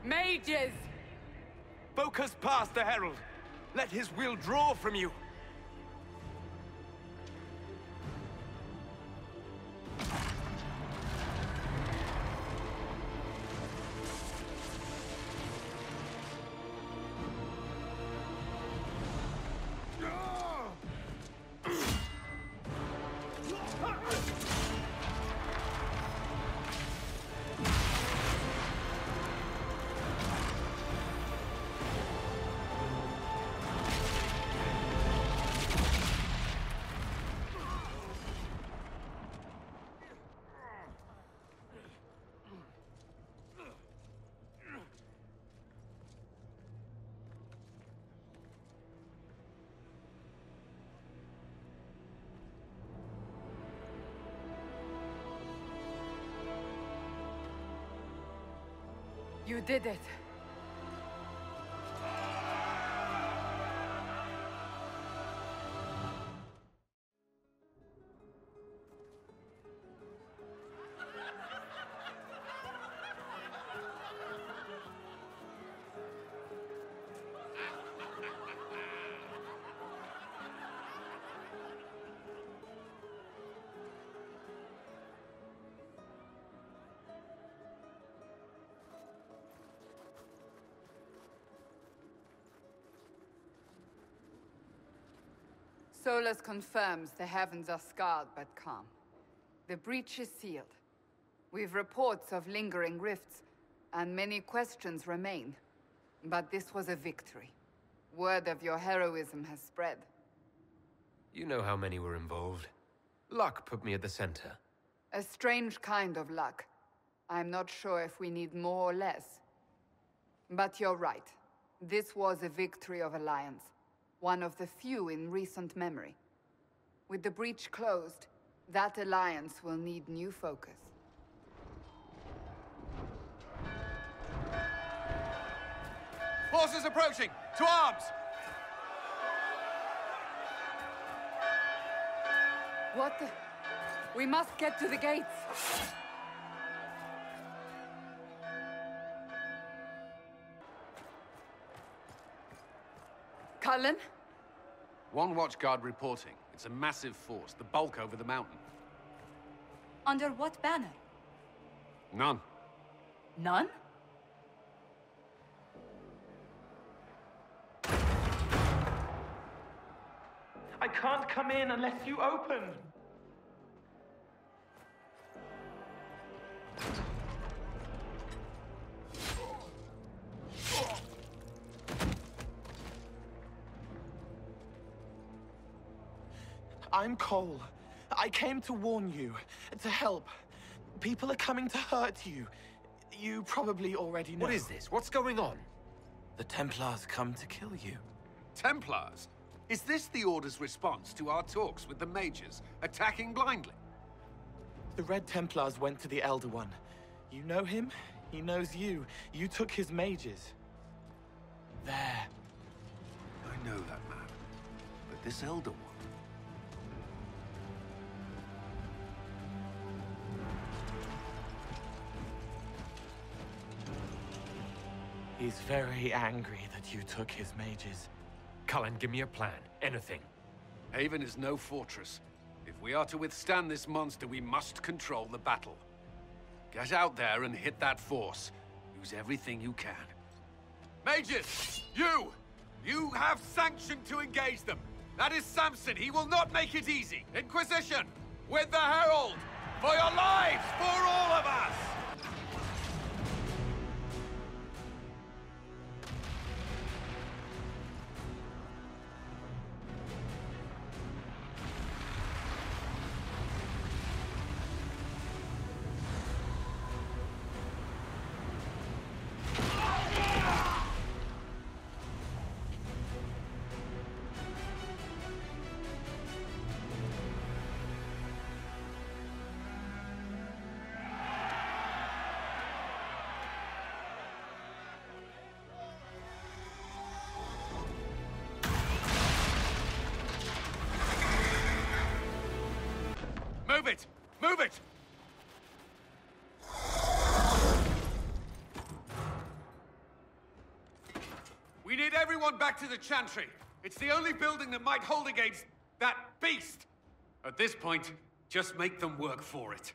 Mages! Focus past the Herald. Let his will draw from you. You did it. Solus confirms the heavens are scarred but calm. The breach is sealed. We've reports of lingering rifts, and many questions remain. But this was a victory. Word of your heroism has spread. You know how many were involved. Luck put me at the center. A strange kind of luck. I'm not sure if we need more or less. But you're right. This was a victory of Alliance. One of the few in recent memory. With the breach closed, that alliance will need new focus. Forces approaching! To arms! What the... We must get to the gates! Cullen? One watchguard reporting. It's a massive force, the bulk over the mountain. Under what banner? None. None? I can't come in unless you open. I'm Cole. I came to warn you, to help. People are coming to hurt you. You probably already know. What is this? What's going on? The Templars come to kill you. Templars? Is this the Order's response to our talks with the mages, attacking blindly? The Red Templars went to the Elder One. You know him, he knows you. You took his mages. There. I know that man. But this Elder One... He's very angry that you took his mages. Cullen, give me a plan. Anything. Haven is no fortress. If we are to withstand this monster, we must control the battle. Get out there and hit that force. Use everything you can. Mages! You! You have sanction to engage them! That is Samson! He will not make it easy! Inquisition! With the Herald! For your lives! For all of us! Move it! Move it! need everyone back to the Chantry. It's the only building that might hold against that beast. At this point, just make them work for it.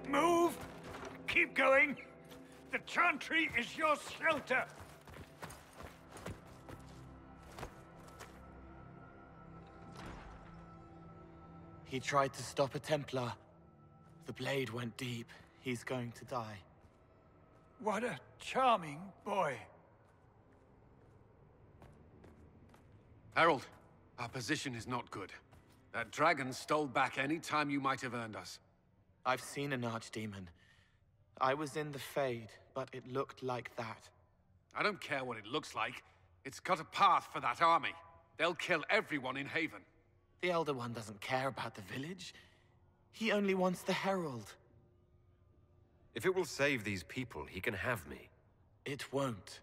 Move! Keep going! The Chantry is your shelter! He tried to stop a Templar. The blade went deep. He's going to die. What a charming boy. Harold, our position is not good. That dragon stole back any time you might have earned us. I've seen an archdemon. I was in the Fade, but it looked like that. I don't care what it looks like. It's got a path for that army. They'll kill everyone in Haven. The Elder One doesn't care about the village. He only wants the Herald. If it will save these people, he can have me. It won't.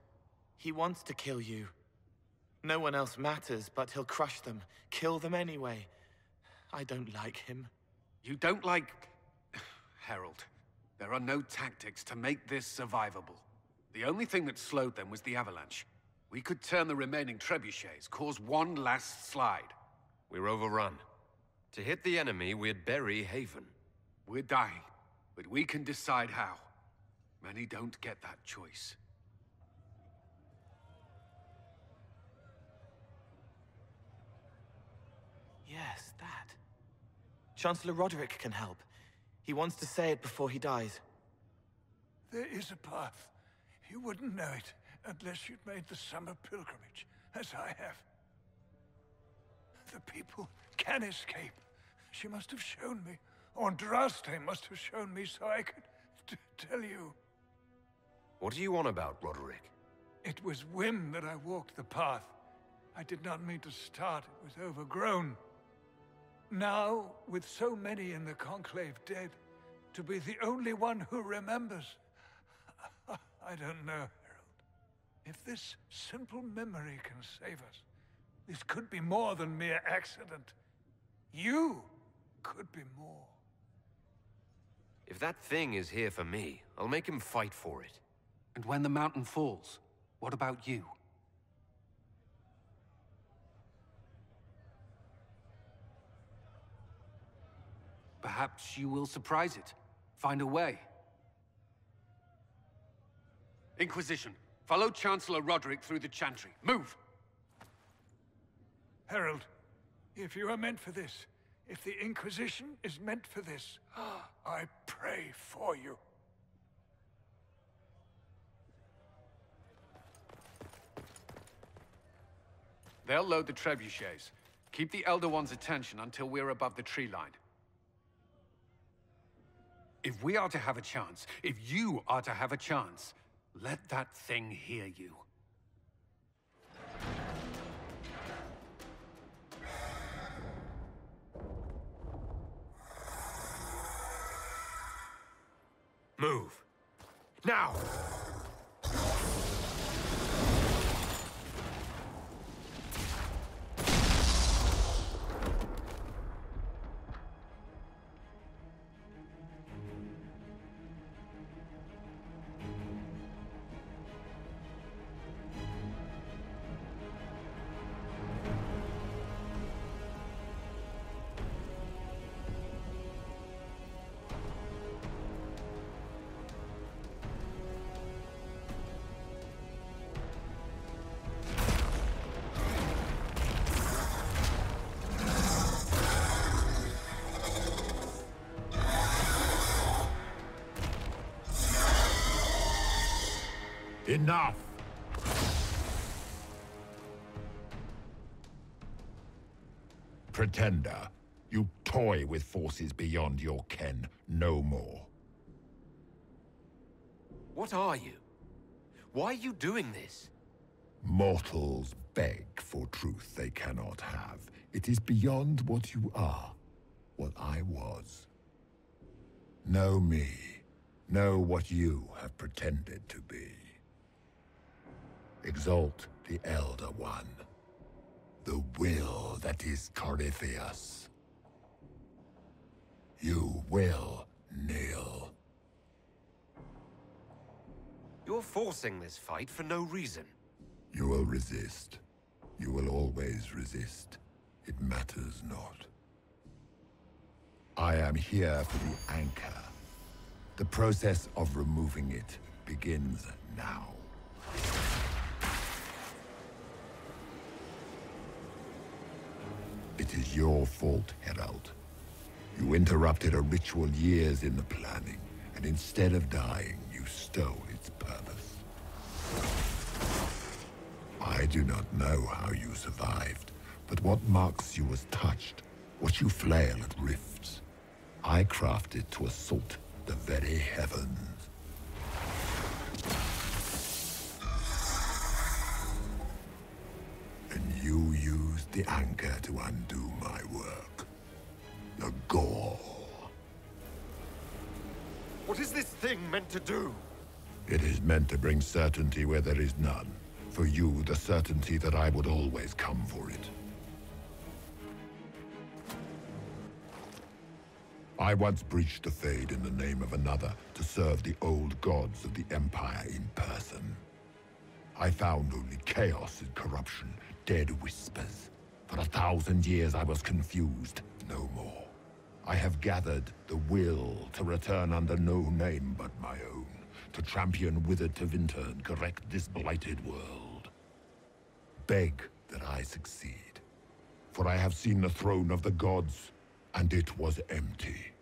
He wants to kill you. No one else matters, but he'll crush them, kill them anyway. I don't like him. You don't like... Herald, there are no tactics to make this survivable. The only thing that slowed them was the avalanche. We could turn the remaining trebuchets, cause one last slide. We're overrun. To hit the enemy, we'd bury Haven. We're dying, but we can decide how. Many don't get that choice. Yes, that. Chancellor Roderick can help. He wants to say it before he dies. There is a path. You wouldn't know it unless you'd made the summer pilgrimage, as I have. The people can escape. She must have shown me. Or Andraste must have shown me so I could tell you. What are you on about, Roderick? It was whim that I walked the path. I did not mean to start. It was overgrown. Now, with so many in the Conclave dead, to be the only one who remembers... I don't know, Harold. If this simple memory can save us, this could be more than mere accident. You could be more. If that thing is here for me, I'll make him fight for it. And when the mountain falls, what about you? Perhaps you will surprise it. Find a way. Inquisition, follow Chancellor Roderick through the Chantry. Move! Harold, if you are meant for this, if the Inquisition is meant for this, I pray for you. They'll load the trebuchets. Keep the Elder One's attention until we're above the tree line. If we are to have a chance, if you are to have a chance, let that thing hear you. Move. Now! Enough! Pretender, you toy with forces beyond your ken no more. What are you? Why are you doing this? Mortals beg for truth they cannot have. It is beyond what you are, what I was. Know me. Know what you have pretended to be. Exalt the Elder One. The will that is Corypheus. You will kneel. You're forcing this fight for no reason. You will resist. You will always resist. It matters not. I am here for the anchor. The process of removing it begins now. It is your fault, Herald. You interrupted a ritual years in the planning, and instead of dying, you stole its purpose. I do not know how you survived, but what marks you as touched, what you flail at rifts, I crafted to assault the very heavens. And you used the anchor to undo my work. The gore. What is this thing meant to do? It is meant to bring certainty where there is none. For you, the certainty that I would always come for it. I once breached the Fade in the name of another to serve the old gods of the Empire in person. I found only chaos and corruption, dead whispers. For 1,000 years I was confused, no more. I have gathered the will to return under no name but my own, to champion withered Tevinter and correct this blighted world. Beg that I succeed, for I have seen the throne of the gods, and it was empty.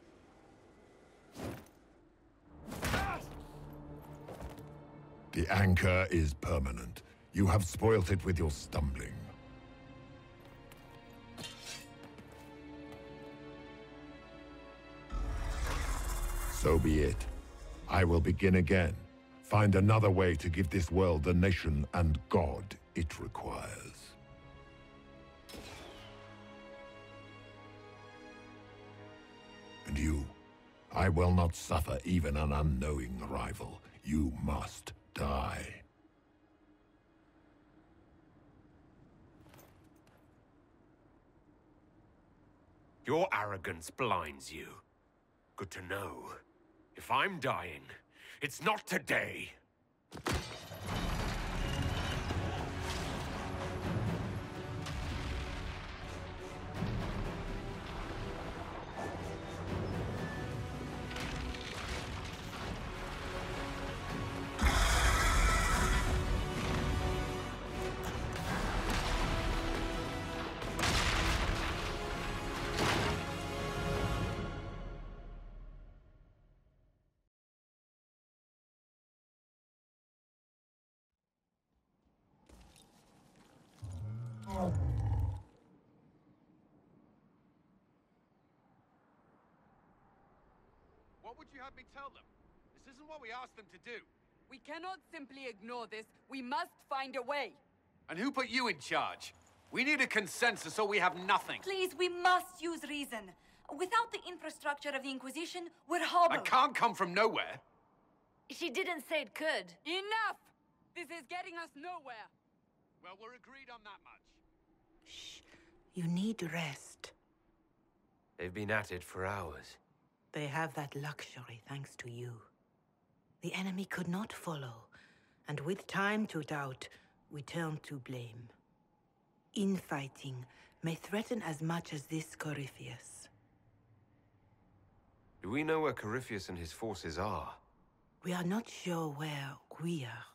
The anchor is permanent. You have spoilt it with your stumbling. So be it. I will begin again. Find another way to give this world the nation and God it requires. And you, I will not suffer even an unknowing rival. You must die. Your arrogance blinds you. Good to know. If I'm dying, it's not today. What would you have me tell them? This isn't what we asked them to do. We cannot simply ignore this. We must find a way. And who put you in charge? We need a consensus or we have nothing. Please, we must use reason. Without the infrastructure of the Inquisition, we're hobbled. I can't come from nowhere. She didn't say it could. Enough! This is getting us nowhere. Well, we're agreed on that much. Shh. You need rest. They've been at it for hours. They have that luxury thanks to you. The enemy could not follow, and with time to doubt, we turn to blame. Infighting may threaten as much as this Corypheus. Do we know where Corypheus and his forces are? We are not sure where we are,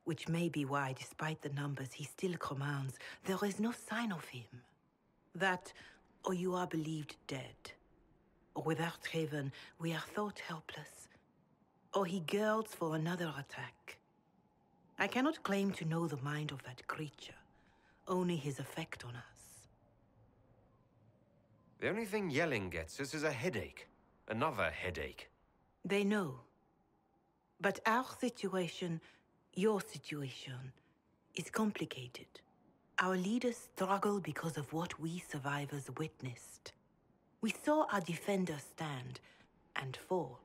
which may be why, despite the numbers he still commands, there is no sign of him. That, or you are believed dead. Or without Raven, we are thought helpless. Or he girds for another attack. I cannot claim to know the mind of that creature, only his effect on us. The only thing yelling gets us is a headache. Another headache. They know. But our situation, your situation, is complicated. Our leaders struggle because of what we survivors witnessed. We saw our defender stand and fall.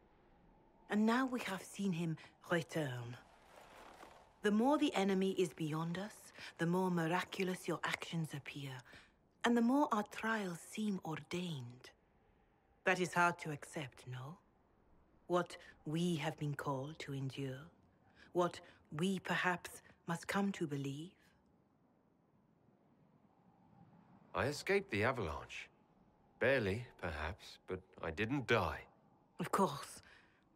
And now we have seen him return. The more the enemy is beyond us, the more miraculous your actions appear, and the more our trials seem ordained. That is hard to accept, no? What we have been called to endure, What we perhaps must come to believe? I escaped the avalanche. Barely, perhaps, but I didn't die. Of course,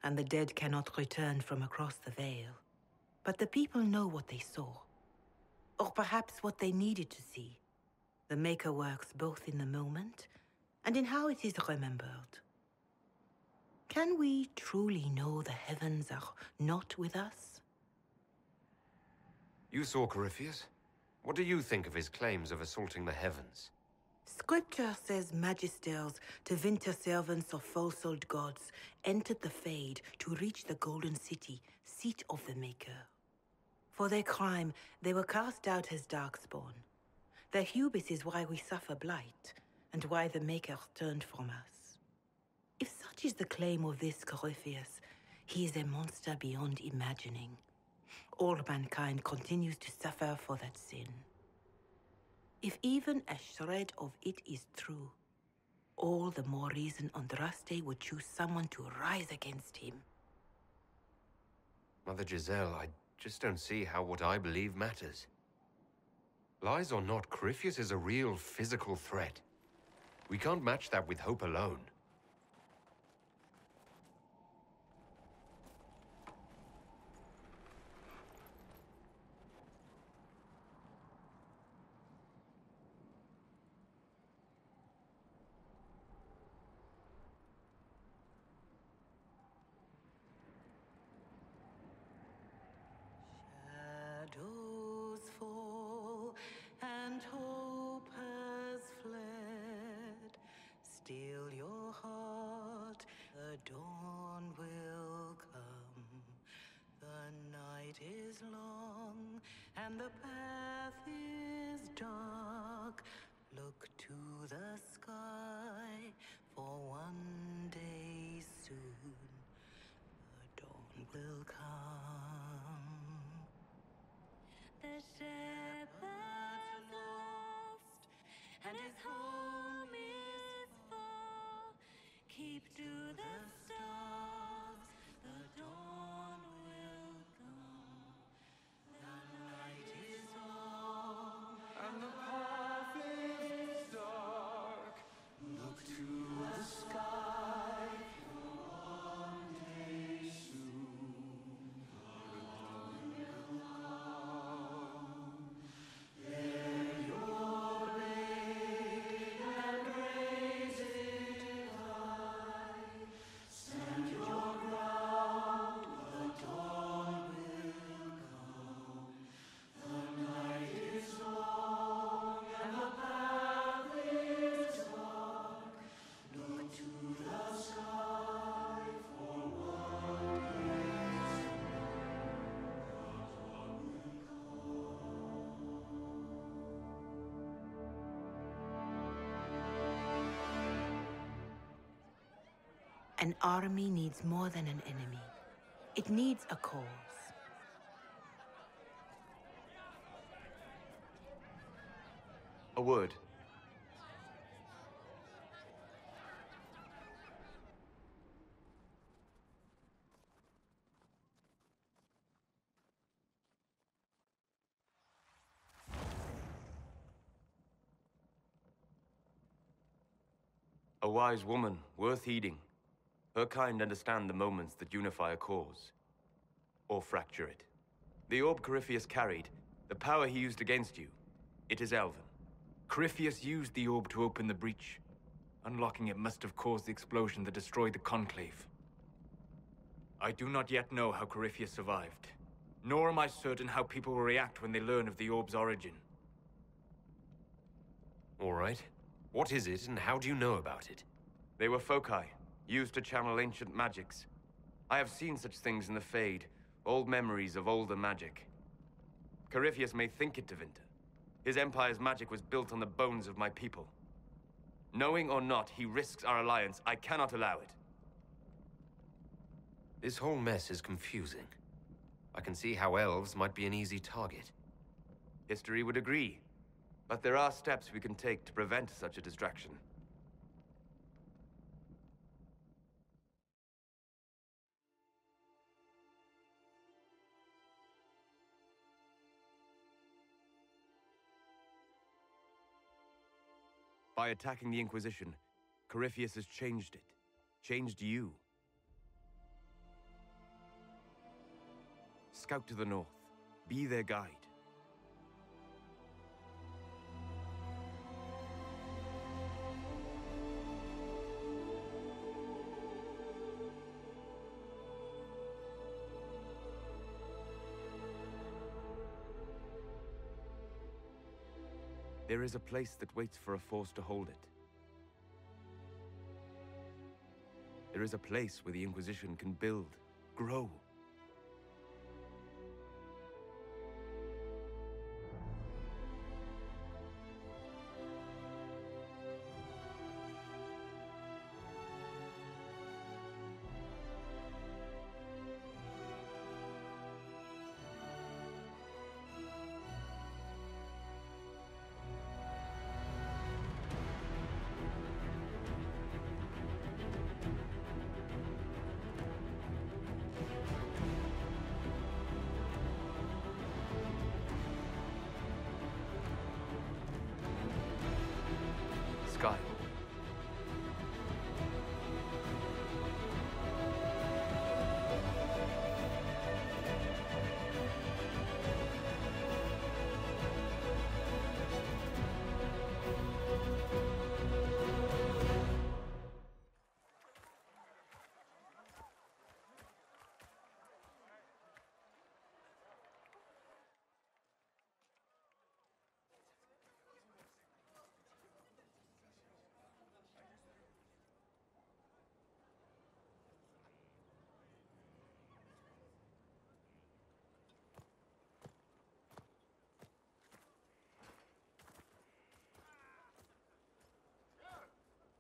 and the dead cannot return from across the veil. But the people know what they saw. Or perhaps what they needed to see. The Maker works both in the moment and in how it is remembered. Can we truly know the heavens are not with us? You saw Corypheus? What do you think of his claims of assaulting the heavens? Scripture says magisters, to winter servants of false-souled gods, entered the Fade to reach the Golden City, seat of the Maker. For their crime, they were cast out as Darkspawn. Their hubris is why we suffer blight, and why the Maker turned from us. If such is the claim of this Corypheus, he is a monster beyond imagining. All mankind continues to suffer for that sin. If even a shred of it is true, all the more reason Andraste would choose someone to rise against him. Mother Giselle, I just don't see how what I believe matters. Lies or not, Corypheus is a real physical threat. We can't match that with hope alone. Shadows fall and hope has fled. Still your heart, the dawn will come. The night is long and the path is dark. Look to the sky, for one day soon the dawn will come. The shepherd's lost, and his home is far. Keep to the stars, the dawn will come. The night is long, and the path is dark. Look to the sky, for one day soon the dawn will come. Bear your blade and raise it high. Stand your ground, the dawn will come. The night is long and the path is dark. Look to the sky, for one day An army needs more than an enemy. It needs a cause. A word. A wise woman, worth heeding. Her kind understand the moments that unify a cause. Or fracture it. The orb Corypheus carried, the power he used against you, it is Elven. Corypheus used the orb to open the breach. Unlocking it must have caused the explosion that destroyed the Conclave. I do not yet know how Corypheus survived, nor am I certain how people will react when they learn of the orb's origin. All right. What is it, and how do you know about it? They were foci, used to channel ancient magics. I have seen such things in the Fade, old memories of older magic. Corypheus may think it Tevinter. His empire's magic was built on the bones of my people. Knowing or not, he risks our alliance. I cannot allow it. This whole mess is confusing. I can see how elves might be an easy target. History would agree. But there are steps we can take to prevent such a distraction. By attacking the Inquisition, Corypheus has changed it. Changed you. Scout to the north. Be their guide. There is a place that waits for a force to hold it. There is a place where the Inquisition can build, grow. Sky.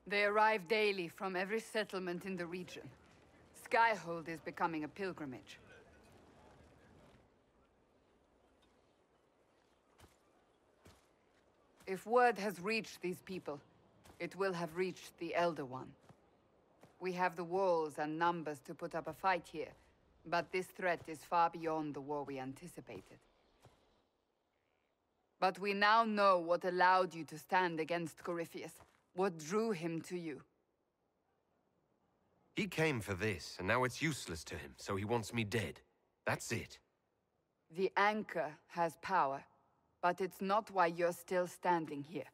They arrive daily from every settlement in the region. Skyhold is becoming a pilgrimage. If word has reached these people, it will have reached the Elder One. We have the walls and numbers to put up a fight here, but this threat is far beyond the war we anticipated. But we now know what allowed you to stand against Corypheus. What drew him to you? He came for this, and now it's useless to him, so he wants me dead. That's it. The Anchor has power, but it's not why you're still standing here.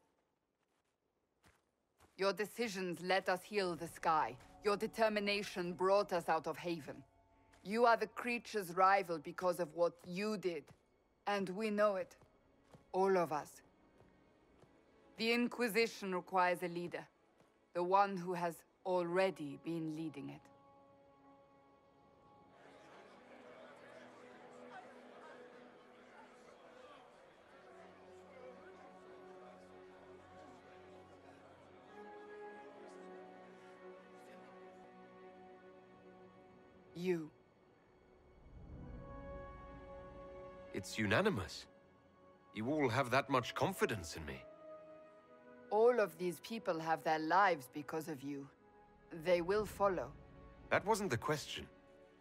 Your decisions let us heal the sky. Your determination brought us out of Haven. You are the creature's rival because of what you did, and we know it. All of us. The Inquisition requires a leader. The one who has already been leading it. You. It's unanimous. You all have that much confidence in me. All of these people have their lives because of you. They will follow. That wasn't the question.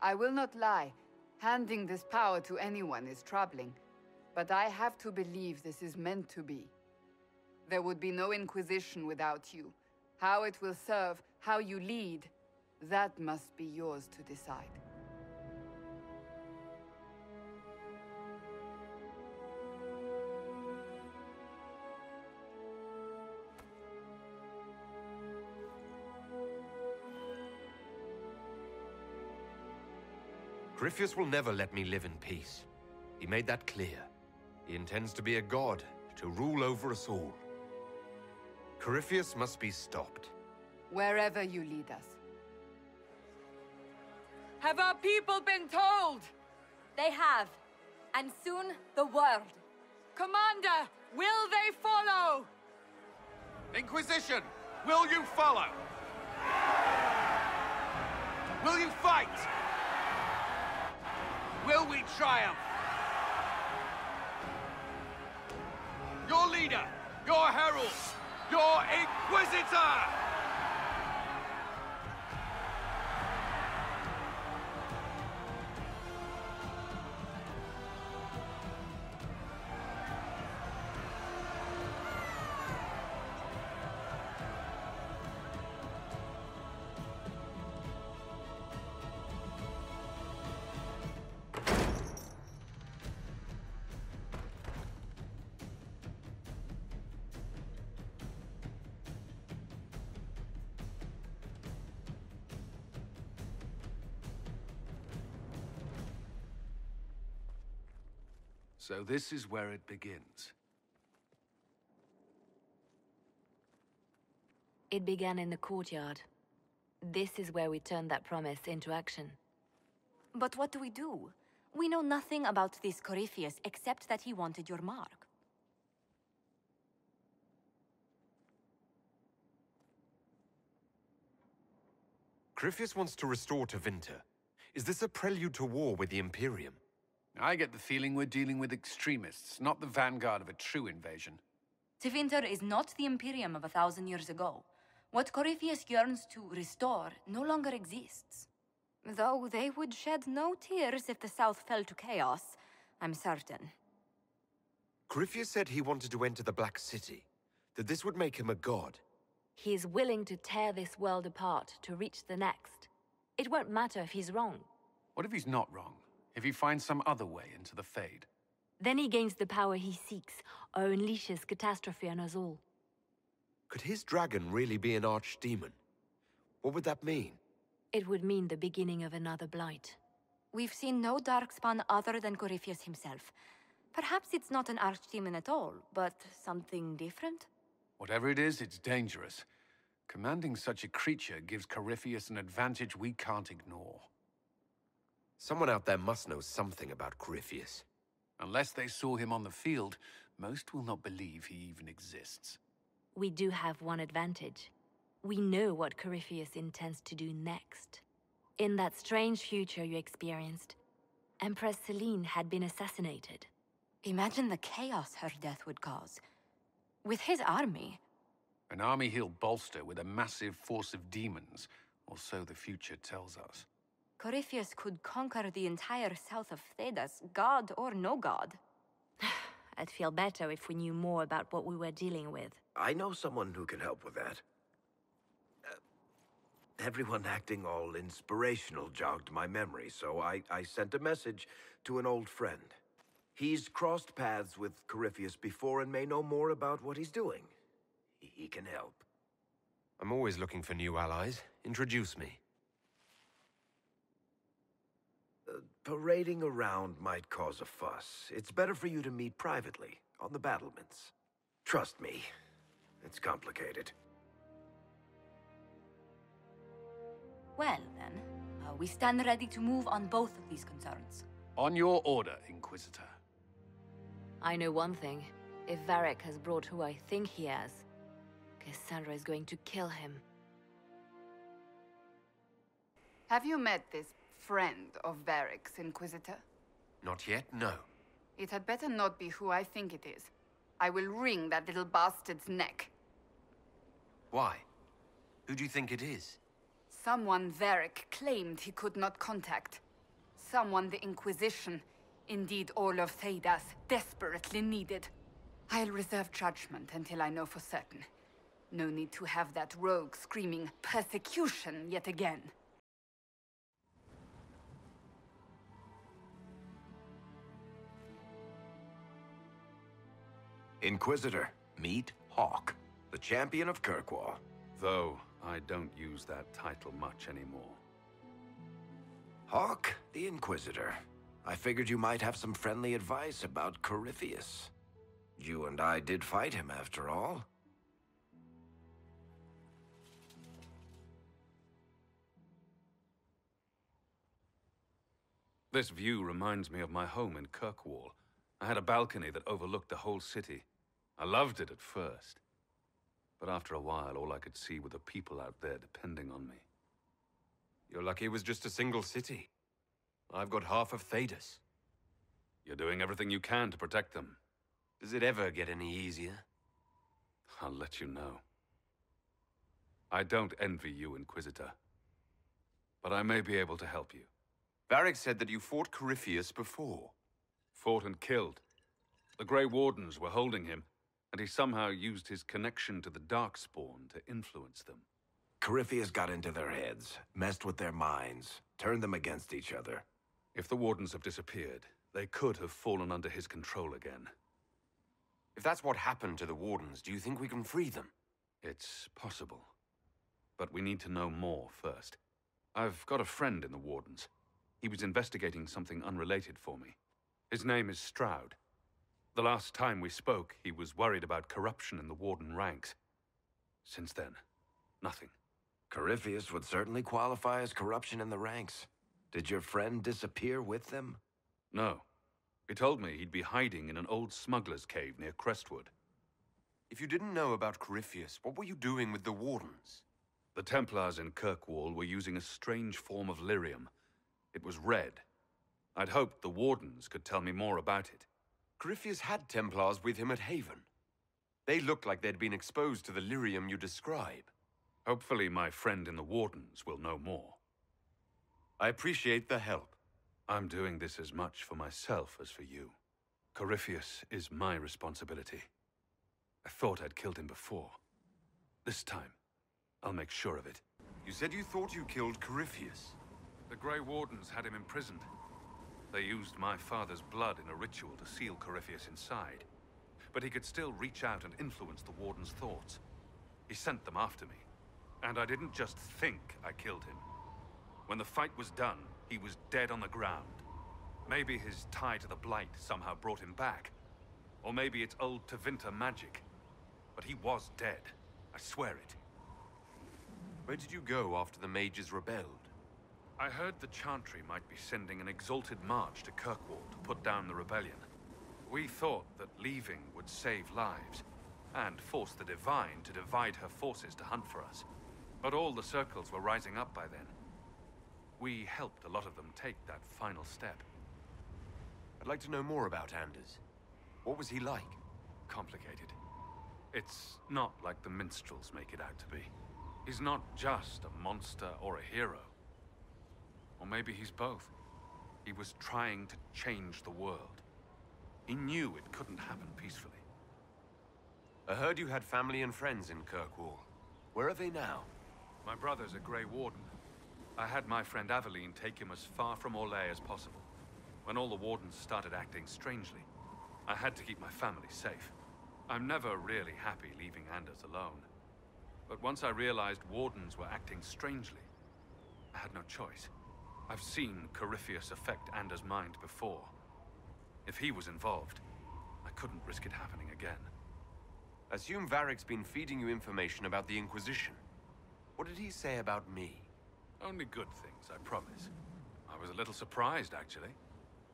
I will not lie. Handing this power to anyone is troubling. But I have to believe this is meant to be. There would be no Inquisition without you. How it will serve, how you lead, that must be yours to decide. Corypheus will never let me live in peace. He made that clear. He intends to be a god, to rule over us all. Corypheus must be stopped. Wherever you lead us. Have our people been told? They have. And soon, the world. Commander, will they follow? Inquisition, will you follow? Will you fight? Will we triumph? Your leader, your herald, your Inquisitor! So this is where it begins. It began in the courtyard. This is where we turned that promise into action. But what do we do? We know nothing about this Corypheus except that he wanted your mark. Corypheus wants to restore Tevinter. Is this a prelude to war with the Imperium? I get the feeling we're dealing with extremists, not the vanguard of a true invasion. Tevinter is not the Imperium of 1,000 years ago. What Corypheus yearns to restore no longer exists. Though they would shed no tears if the South fell to chaos, I'm certain. Corypheus said he wanted to enter the Black City, that this would make him a god. He is willing to tear this world apart to reach the next. It won't matter if he's wrong. What if he's not wrong? If he finds some other way into the Fade? Then he gains the power he seeks, or unleashes catastrophe on us all. Could his dragon really be an archdemon? What would that mean? It would mean the beginning of another blight. We've seen no darkspawn other than Corypheus himself. Perhaps it's not an archdemon at all, but something different? Whatever it is, it's dangerous. Commanding such a creature gives Corypheus an advantage we can't ignore. Someone out there must know something about Corypheus. Unless they saw him on the field, most will not believe he even exists. We do have one advantage. We know what Corypheus intends to do next. In that strange future you experienced, Empress Selene had been assassinated. Imagine the chaos her death would cause. With his army. An army he'll bolster with a massive force of demons, or so the future tells us. Corypheus could conquer the entire south of Thedas, god or no god. I'd feel better if we knew more about what we were dealing with. I know someone who can help with that. Everyone acting all inspirational jogged my memory, so I sent a message to an old friend. He's crossed paths with Corypheus before and may know more about what he's doing. He can help. I'm always looking for new allies. Introduce me. Parading around might cause a fuss. It's better for you to meet privately, on the battlements. Trust me, it's complicated. Well, then, we stand ready to move on both of these concerns. On your order, Inquisitor. I know one thing. If Varric has brought who I think he has, Cassandra is going to kill him. Have you met this friend of Varric's, Inquisitor? Not yet, no. It had better not be who I think it is. I will wring that little bastard's neck. Why? Who do you think it is? Someone Varric claimed he could not contact. Someone the Inquisition, indeed all of Thedas, desperately needed. I'll reserve judgment until I know for certain. No need to have that rogue screaming persecution yet again. Inquisitor, meet Hawk, the champion of Kirkwall. Though I don't use that title much anymore. Hawk, the Inquisitor. I figured you might have some friendly advice about Corypheus. You and I did fight him, after all. This view reminds me of my home in Kirkwall. I had a balcony that overlooked the whole city. I loved it at first. But after a while, all I could see were the people out there depending on me. You're lucky it was just a single city. I've got half of Thedas. You're doing everything you can to protect them. Does it ever get any easier? I'll let you know. I don't envy you, Inquisitor. But I may be able to help you. Varric said that you fought Corypheus before. Fought and killed. The Grey Wardens were holding him, and he somehow used his connection to the Darkspawn to influence them. Corypheus got into their heads, messed with their minds, turned them against each other. If the Wardens have disappeared, they could have fallen under his control again. If that's what happened to the Wardens, do you think we can free them? It's possible. But we need to know more first. I've got a friend in the Wardens. He was investigating something unrelated for me. His name is Stroud. The last time we spoke, he was worried about corruption in the Warden ranks. Since then, nothing. Corypheus would certainly qualify as corruption in the ranks. Did your friend disappear with them? No. He told me he'd be hiding in an old smuggler's cave near Crestwood. If you didn't know about Corypheus, what were you doing with the Wardens? The Templars in Kirkwall were using a strange form of lyrium. It was red. I'd hoped the Wardens could tell me more about it. Corypheus had Templars with him at Haven. They looked like they'd been exposed to the lyrium you describe. Hopefully my friend in the Wardens will know more. I appreciate the help. I'm doing this as much for myself as for you. Corypheus is my responsibility. I thought I'd killed him before. This time, I'll make sure of it. You said you thought you killed Corypheus. The Grey Wardens had him imprisoned. They used my father's blood in a ritual to seal Corypheus inside. But he could still reach out and influence the Warden's thoughts. He sent them after me. And I didn't just think I killed him. When the fight was done, he was dead on the ground. Maybe his tie to the Blight somehow brought him back. Or maybe it's old Tevinter magic. But he was dead. I swear it. Where did you go after the mages rebelled? I heard the Chantry might be sending an exalted march to Kirkwall to put down the rebellion. We thought that leaving would save lives, and force the Divine to divide her forces to hunt for us. But all the circles were rising up by then. We helped a lot of them take that final step. I'd like to know more about Anders. What was he like? Complicated. It's not like the minstrels make it out to be. He's not just a monster or a hero. Or maybe he's both. He was trying to change the world. He knew it couldn't happen peacefully. I heard you had family and friends in Kirkwall. Where are they now? My brother's a Grey Warden. I had my friend Aveline take him as far from Orlais as possible. When all the Wardens started acting strangely, I had to keep my family safe. I'm never really happy leaving Anders alone. But once I realized Wardens were acting strangely, I had no choice. I've seen Corypheus affect Anders' mind before. If he was involved, I couldn't risk it happening again. I assume Varric's been feeding you information about the Inquisition. What did he say about me? Only good things, I promise. I was a little surprised, actually.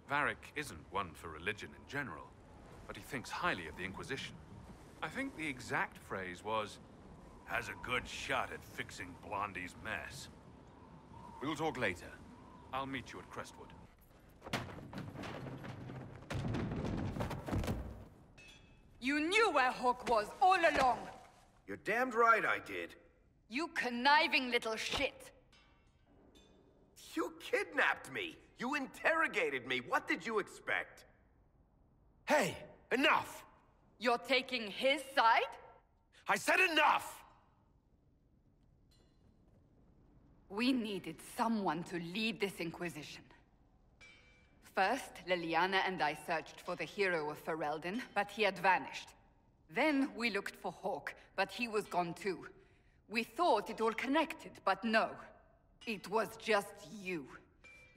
Varric isn't one for religion in general, but he thinks highly of the Inquisition. I think the exact phrase was, "has a good shot at fixing Blondie's mess." We'll talk later. I'll meet you at Crestwood. You knew where Hawk was all along! You're damned right I did. You conniving little shit! You kidnapped me! You interrogated me! What did you expect? Hey! Enough! You're taking his side? I said enough! We needed someone to lead this Inquisition. First, Liliana and I searched for the hero of Ferelden, but he had vanished. Then we looked for Hawk, but he was gone too. We thought it all connected, but no. It was just you.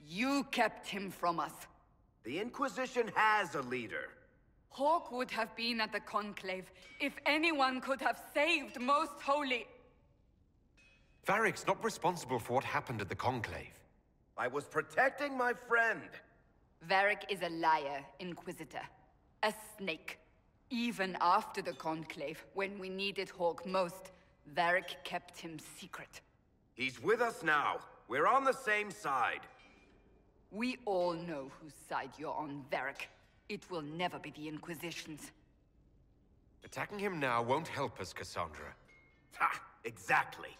You kept him from us. The Inquisition has a leader. Hawk would have been at the Conclave if anyone could have saved Most Holy... Varric's not responsible for what happened at the Conclave. I was protecting my friend. Varric is a liar, Inquisitor. A snake. Even after the Conclave, when we needed Hawk most, Varric kept him secret. He's with us now. We're on the same side. We all know whose side you're on, Varric. It will never be the Inquisition's. Attacking him now won't help us, Cassandra. Ha! Exactly.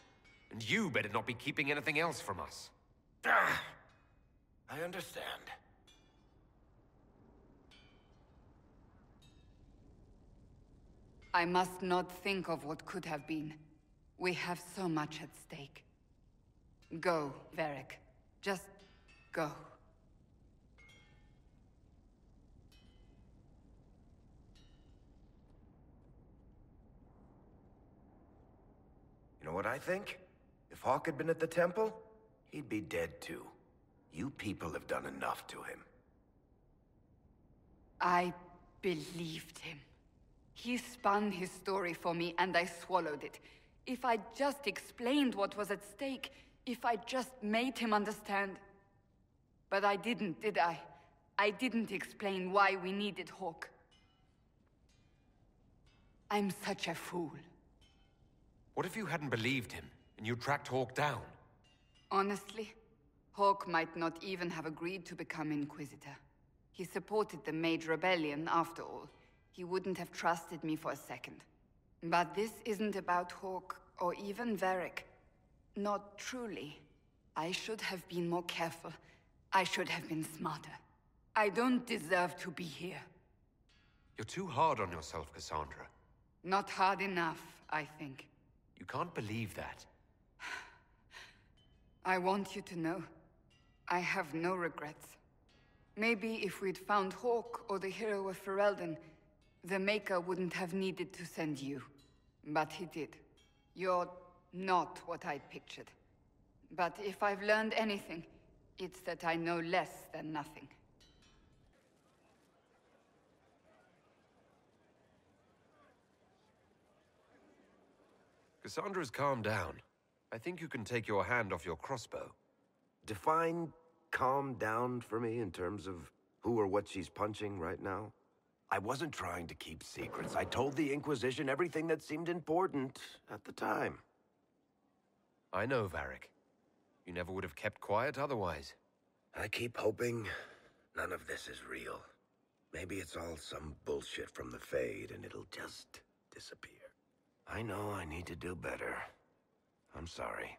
And you better not be keeping anything else from us. I understand. I must not think of what could have been. We have so much at stake. Go, Varric. Just go. You know what I think? If Hawk had been at the temple, he'd be dead too. You people have done enough to him. I believed him. He spun his story for me, and I swallowed it. If I just explained what was at stake, if I just made him understand. But I didn't, did I? I didn't explain why we needed Hawk. I'm such a fool. What if you hadn't believed him, and you tracked Hawk down? Honestly, Hawk might not even have agreed to become Inquisitor. He supported the Mage Rebellion, after all. He wouldn't have trusted me for a second. But this isn't about Hawk, or even Varric. Not truly. I should have been more careful. I should have been smarter. I don't deserve to be here. You're too hard on yourself, Cassandra. Not hard enough, I think. You can't believe that. I want you to know, I have no regrets. Maybe if we'd found Hawk or the hero of Ferelden, the Maker wouldn't have needed to send you. But he did. You're not what I'd pictured. But if I've learned anything, it's that I know less than nothing. Cassandra's calmed down. I think you can take your hand off your crossbow. Define calm down for me in terms of who or what she's punching right now. I wasn't trying to keep secrets. I told the Inquisition everything that seemed important at the time. I know, Varric. You never would have kept quiet otherwise. I keep hoping none of this is real. Maybe it's all some bullshit from the Fade and it'll just disappear. I know I need to do better. I'm sorry.